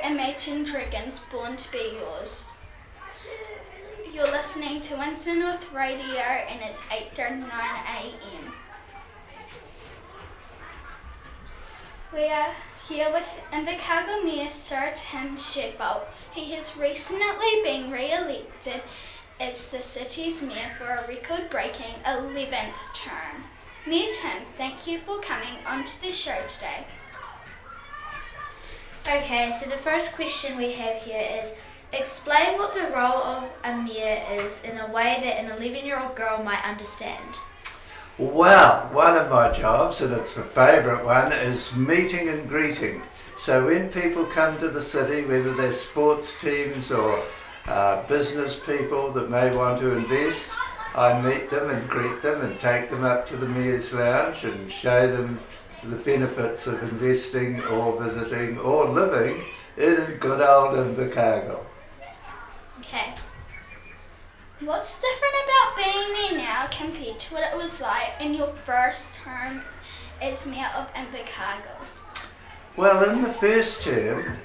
imagined dragons born to be yours. You're listening to Windsor North Radio and it's 8:39 a.m. We are here with Invercargill Mayor Sir Tim Shadbolt. He has recently been re-elected as the city's mayor for a record-breaking 11th term. Mayor Tim, thank you for coming onto the show today. Okay, so the first question we have here is, explain what the role of a mayor is in a way that an 11-year-old girl might understand. Well, one of my jobs, and it's my favourite one, is meeting and greeting. So when people come to the city, whether they're sports teams or business people that may want to invest, I meet them and greet them and take them up to the Mayor's Lounge and show them the benefits of investing or visiting or living in good old Invercargill. Okay. What's different about being there now compared to what it was like in your first term as mayor of Invercargill? Well, in the first term,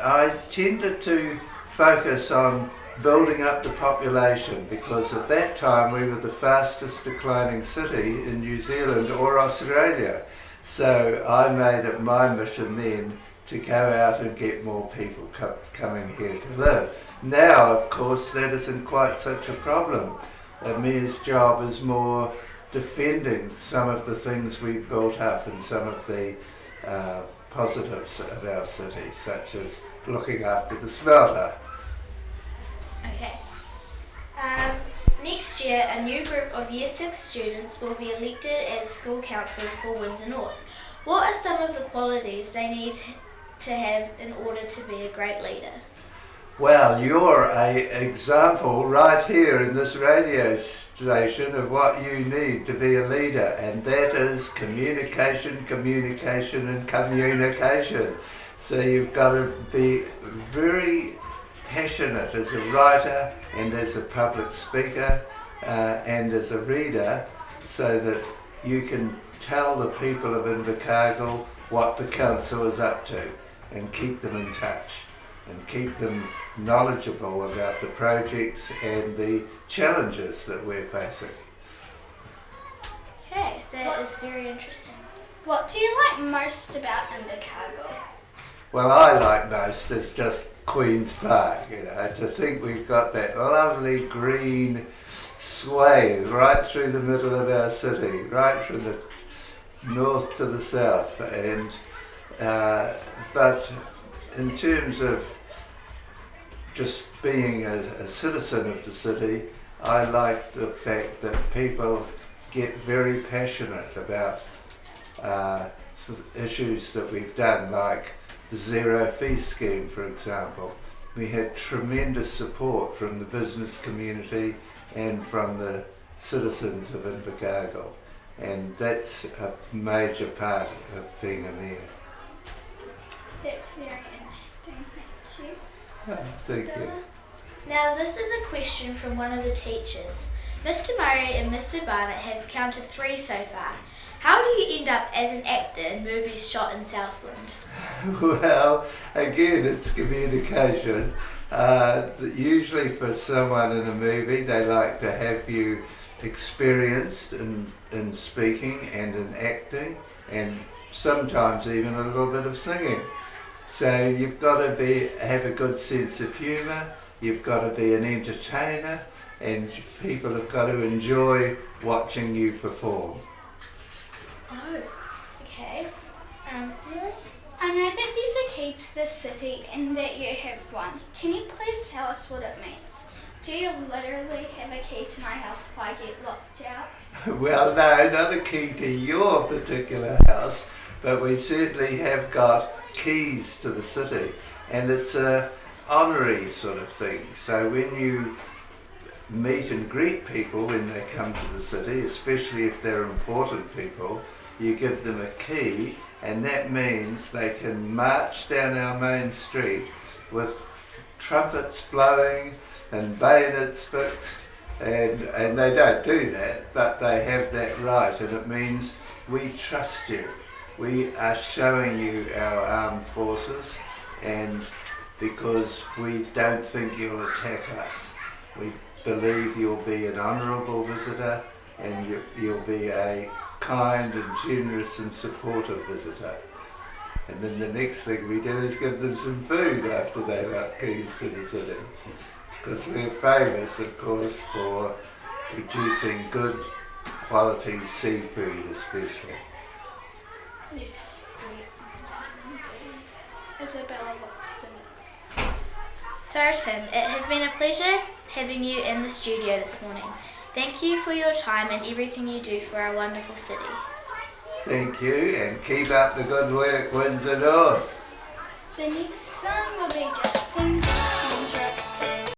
I tended to focus on building up the population because at that time we were the fastest declining city in New Zealand or Australia. So I made it my mission then to go out and get more people coming here to live. Now, of course, that isn't quite such a problem. The mayor's job is more defending some of the things we built up and some of the positives of our city, such as looking after the smelter. Okay. Next year, a new group of Year 6 students will be elected as school councillors for Windsor North. What are some of the qualities they need to have in order to be a great leader? Well, you're an example right here in this radio station of what you need to be a leader, and that is communication, communication and communication. So you've got to be very passionate as a writer and as a public speaker and as a reader, so that you can tell the people of Invercargill what the council is up to and keep them in touch and keep them knowledgeable about the projects and the challenges that we're facing. Okay, that is very interesting. What do you like most about Invercargill? Well, I like most is just Queen's Park, to think we've got that lovely green swathe right through the middle of our city, right from the north to the south. And but in terms of just being a citizen of the city, I like the fact that people get very passionate about issues that we've done, like the zero fee scheme, for example. We had tremendous support from the business community and from the citizens of Invercargill, and that's a major part of being a mayor. That's very interesting, thank you. Thank you. Now, this is a question from one of the teachers. Mr. Murray and Mr. Barnett have counted 3 so far. How do you end up as an actor in movies shot in Southland? Well, again, it's communication. Usually for someone in a movie, they like to have you experienced in speaking and in acting, and sometimes even a little bit of singing. So you've got to have a good sense of humour, you've got to be an entertainer, and people have got to enjoy watching you perform. Oh, okay. Really? I know that there's a key to this city and that you have one. Can you please tell us what it means? Do you literally have a key to my house if I get locked out? Well, no, not a key to your particular house, but we certainly have got keys to the city, and it's a honorary sort of thing. So when you meet and greet people when they come to the city, especially if they're important people, you give them a key, and that means they can march down our main street with trumpets blowing and bayonets fixed, and they don't do that, but they have that right, and it means we trust you. We are showing you our armed forces, and because we don't think you'll attack us. We believe you'll be an honourable visitor, and you'll be a kind and generous and supportive visitor. And then the next thing we do is give them some food after they've got keys to the city. Because we're famous, of course, for producing good quality seafood especially. Yes. Isabella, what's the next? Sir Tim, it has been a pleasure having you in the studio this morning. Thank you for your time and everything you do for our wonderful city. Thank you, and keep up the good work, Windsor North. The next song will be Justin.